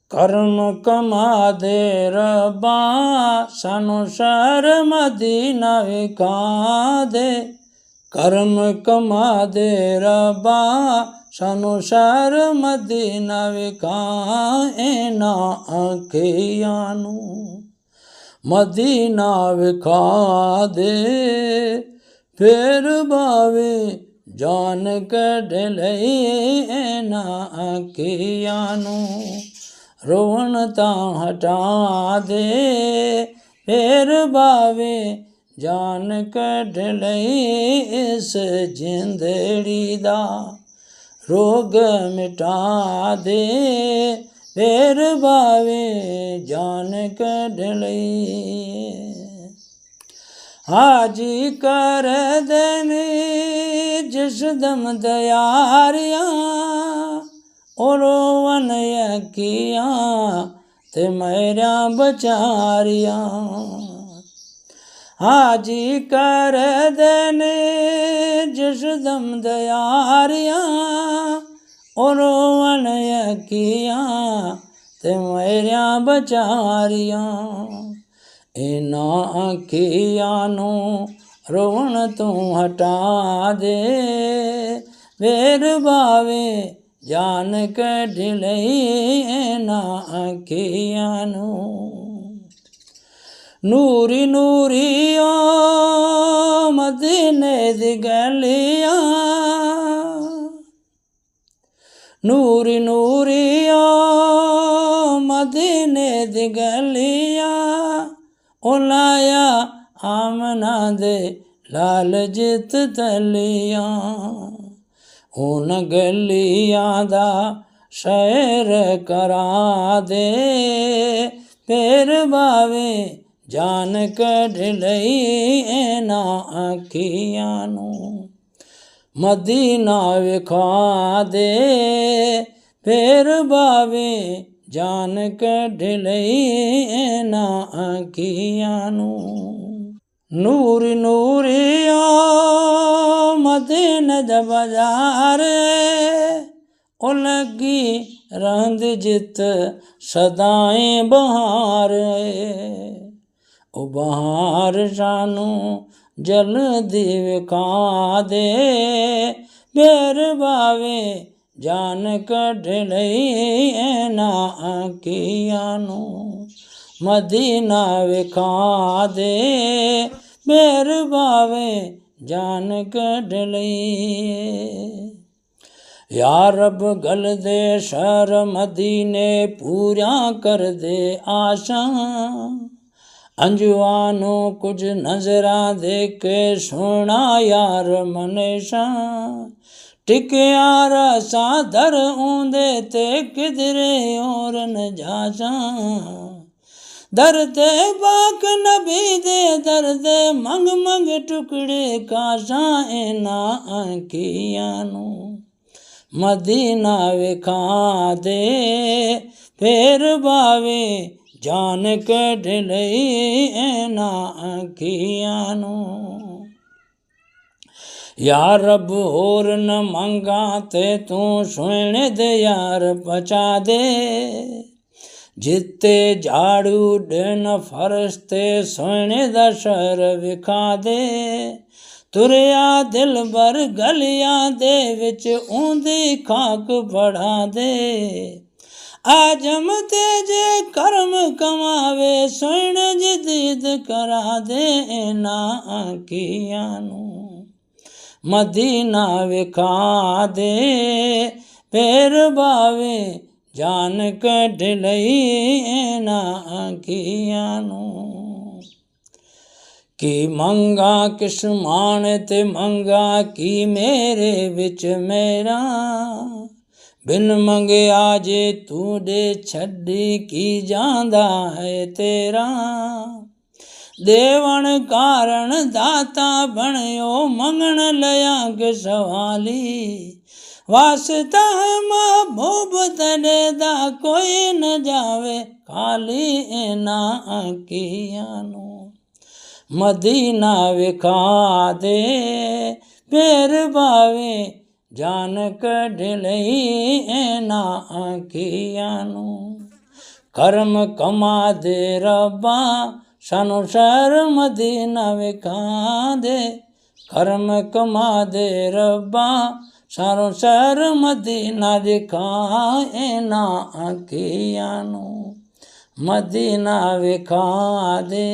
ਕਰਮ ਕਮਾ ਦੇ ਰੱਬਾ ਸਾਨੂੰ ਸ਼ਹਿਰ ਮਦੀਨਾ ਵਿਖਾ ਦੇ। ਕਰਮ ਕਮਾ ਦੇ ਰੱਬਾ ਸਾਨੂੰ ਸ਼ਹਿਰ ਮਦੀਨਾ ਵਿਖਾ। ਇਹਨਾਂ ਅੱਖੀਆਂ ਨੂੰ ਮਦੀਨਾ ਵਿਖਾ ਦੇ। ਫੇਰ ਬਾਵੇ ਜਾਨ ਕੱਢ ਲਈ ਇਹਨਾਂ ਅੱਖੀਆਂ ਨੂੰ। ਰੋਣ ਤਾਂ ਹਟਾ ਦੇ ਫੇਰ ਬਾਵੇ ਜਾਨ ਕੱਢ ਲਈ ਇਸ ਜਿੰਦੜੀ ਦਾ ਰੋਗ ਮਿਟਾ ਦੇ। ਫੇਰ ਬਾਵੇ ਜਾਨ ਕੱਢ ਲਈ। ਹਾਜੀ ਕਰ ਦੇਨੀ ਜਿਸ ਦਮ ਦਿਆਰਿਆਂ ਉਹ ਰੋਵਨ ਅੱਖੀਆਂ ਤੇ ਮੇਰਾ ਬਚਾਰੀਆਂ। ਹਾਜੀ ਕਰ ਦੇਨੇ ਜਿਸ ਦਮ ਦਿਆਰਿਆਂ ਉਹ ਰੋਵਨ ਅੱਖੀਆਂ ਤੇ ਮੇਰਾ ਬਚਾਰੀਆਂ। ਇਹਨਾਂ ਅੱਖੀਆਂ ਨੂੰ ਰੋਣ ਤੋਂ ਹਟਾ ਦੇ ਫੇਰ ਬਾਵੇ ਜਾਨ ਕੱਢ ਲਈ ਇਹਨਾਂ ਅੱਖੀਆਂ ਨੂੰ। ਨੂਰੀ ਨੂਰੀ ਓ ਮਦੀਨੇ ਦੀ ਗਲੀਆਂ ਨੂਰੀ ਨੂਰੀ ਓ ਮਦੀਨੇ ਦੀ ਗਲੀਆਂ ਉਹ ਲਾਇਆ ਆਮਨਾ ਦੇ ਲਾਲ ਜਿੱਤ ਤਲੀਆਂ। ਉਹਨਾਂ ਗਲੀਆਂ ਦਾ ਸ਼ਹਿਰ ਕਰਾ ਦੇ ਫੇਰ ਬਾਵੇ ਜਾਨ ਕੱਢ ਲਈ ਇਹਨਾਂ ਅੱਖੀਆਂ ਨੂੰ। ਮਦੀਨਾ ਵਿਖਾ ਦੇ ਫੇਰ ਬਾਵੇ ਜਾਨ ਕੱਢ ਲਈ ਇਹਨਾਂ ਅੱਖੀਆਂ ਨੂੰ। ਨੂਰੀ ਨੂਰੀ ਓ ਮਦੀਨੇ ਦਾ ਬਾਜ਼ਾਰ ਉਹ ਲੱਗੀ ਰਹਿੰਦ ਜਿੱਤ ਸਦਾਏ ਬਹਾਰ। ਉਹ ਬਹਾਰ ਸਾਨੂੰ ਜਲਦੀ ਵਿਖਾ ਦੇ ਫੇਰ ਬਾਵੇ ਜਾਨ ਕੱਢ ਲਈ ਇਹਨਾਂ ਅੱਖੀਆਂ ਨੂੰ। ਮਦੀਨਾ ਵਿਖਾ ਦੇ ਫੇਰ ਬਾਵੇ ਜਾਨ ਕੱਢ ਲਈ। ਯਾ ਰੱਬ ਗਲ ਦੇ ਸ਼ਹਿਰ ਮਦੀਨੇ ਪੂਰੀਆਂ ਕਰ ਦੇ ਆਸ਼ਾ। ਅੰਜੂਆਂ ਨੂੰ ਕੁਝ ਨਜ਼ਰਾਂ ਦੇ ਕੇ ਸੋਹਣਾ ਯਾਰ ਮਨੇਸ਼ਾ। ਟਿਕਿਆ ਰਸਾ ਦਰ ਆਉਂਦੇ ਤੇ ਕਿਧਰੇ ਹੋਰ ਨ ਜਾਸ਼ਾ। ਦਰ ਤੇ ਪਾਕ ਨਬੀ ਦੇ ਦਰ ਦੇ ਮੰਗ ਮੰਗ ਟੁਕੜੇ ਕਾਸ਼ਾ। ਇਹਨਾਂ ਅੱਖੀਆਂ ਨੂੰ ਮਦੀਨਾ ਵਿਖਾ ਦੇ ਫੇਰ ਬਾਵੇ ਜਾਨ ਕੱਢ ਲਈ ਇਹਨਾਂ ਅੱਖੀਆਂ ਨੂੰ। ਯਾ ਰੱਬ ਹੋਰ ਨ ਮੰਗਾ ਤੇ ਤੂੰ ਸੋਹਣੇ ਦੇ ਯਾਰ ਪਹੁੰਚਾ ਦੇ। ਜਿੱਤੇ ਝਾੜੂ ਦੇਣ ਫਰਸ਼ ਤੇ ਸੋਹਣੇ ਦਾ ਸ਼ਹਿਰ ਵਿਖਾ ਦੇ। ਤੁਰਿਆ ਦਿਲ ਬਰ ਗਲੀਆਂ ਦੇ ਵਿੱਚ ਉਂਦੀ ਖਾਕ ਫੜਾ ਦੇ। ਆਜਮ ਤੇ ਜੇ ਕਰਮ ਕਮਾਵੇ ਸੋਹਣੇ ਜਦੀਦ ਕਰਾ ਦੇ ਇਹਨਾਂ ਅੱਖੀਆਂ ਨੂੰ। ਮਦੀਨਾ ਵਿਖਾ ਦੇ ਫੇਰ ਬਾਵੇ ਜਾਨ ਕੱਢ ਲਈ ਇਹਨਾਂ ਅੱਖੀਆਂ ਨੂੰ। ਕੀ ਮੰਗਾ ਕਿਸ ਮਾਣ ਤੇ ਮੰਗਾ ਕੀ ਮੇਰੇ ਵਿੱਚ ਮੇਰਾ। ਬਿਨ ਮੰਗਿਆ ਜੇ ਤੂੰ ਦੇ ਛੱਡੀ ਕੀ ਜਾਂਦਾ ਹੈ ਤੇਰਾ। ਦੇਵਣ ਕਾਰਨ ਦਾਤਾ ਬਣਿਓ ਮੰਗਣ ਲਿਆ ਕਿ ਸਵਾਲੀ। ਵਾਸਤਾ ਹੈ महबूब तने दा कोई न जावे खाली ਇਹਨਾਂ ਅੱਖੀਆਂ ਨੂੰ। ਮਦੀਨਾ ਵਿਖਾ ਦੇ ਫੇਰ ਬਾਵੇ जान कढ लई एना आखियानू कर्म कमा दे रब्बा सानू शर्म दी ना विखा दे कर्म कमा दे रब्बा सानू शर्म दी ना दिखा एना आखियानू मदीना विखा दे।